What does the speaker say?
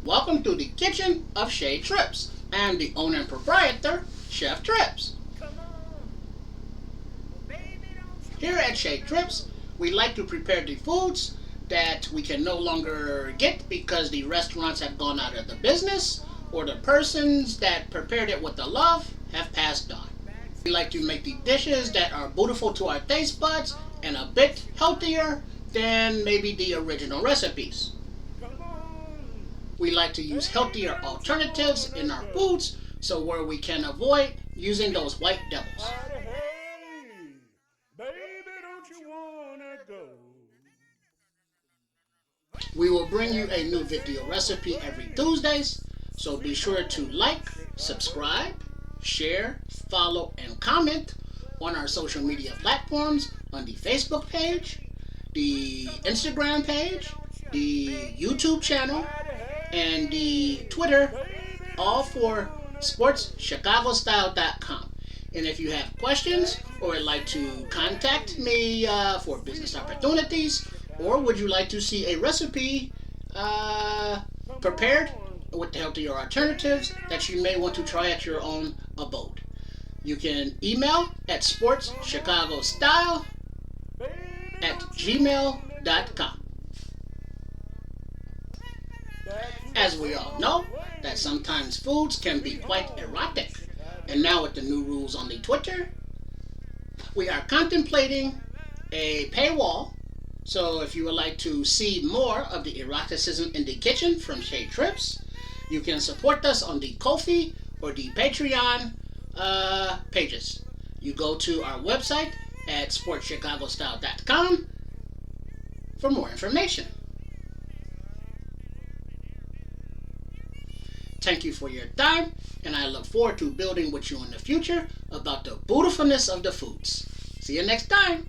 Welcome to the kitchen of Chez Trips. I am the owner and proprietor, Chef Trips. Here at Chez Trips, we like to prepare the foods that we can no longer get because the restaurants have gone out of the business or the persons that prepared it with the love have passed on. We like to make the dishes that are beautiful to our taste buds and a bit healthier than maybe the original recipes. We like to use healthier alternatives in our foods, so where we can avoid using those white devils. We will bring you a new video recipe every Tuesdays, so be sure to like, subscribe, share, follow, and comment on our social media platforms on the Facebook page, the Instagram page, the YouTube channel, and the Twitter, all for sportschicagostyle.com. And if you have questions or would like to contact me for business opportunities, or would you like to see a recipe prepared with the healthier alternatives that you may want to try at your own abode, you can email at sportschicagostyle@gmail.com. As we all know, that sometimes foods can be quite erotic. And now with the new rules on the Twitter, we are contemplating a paywall. So if you would like to see more of the eroticism in the kitchen from Chez Trips, you can support us on the Ko-fi or the Patreon pages. You go to our website at sportschicagostyle.com for more information. Thank you for your time, and I look forward to building with you in the future about the beautifulness of the foods. See you next time.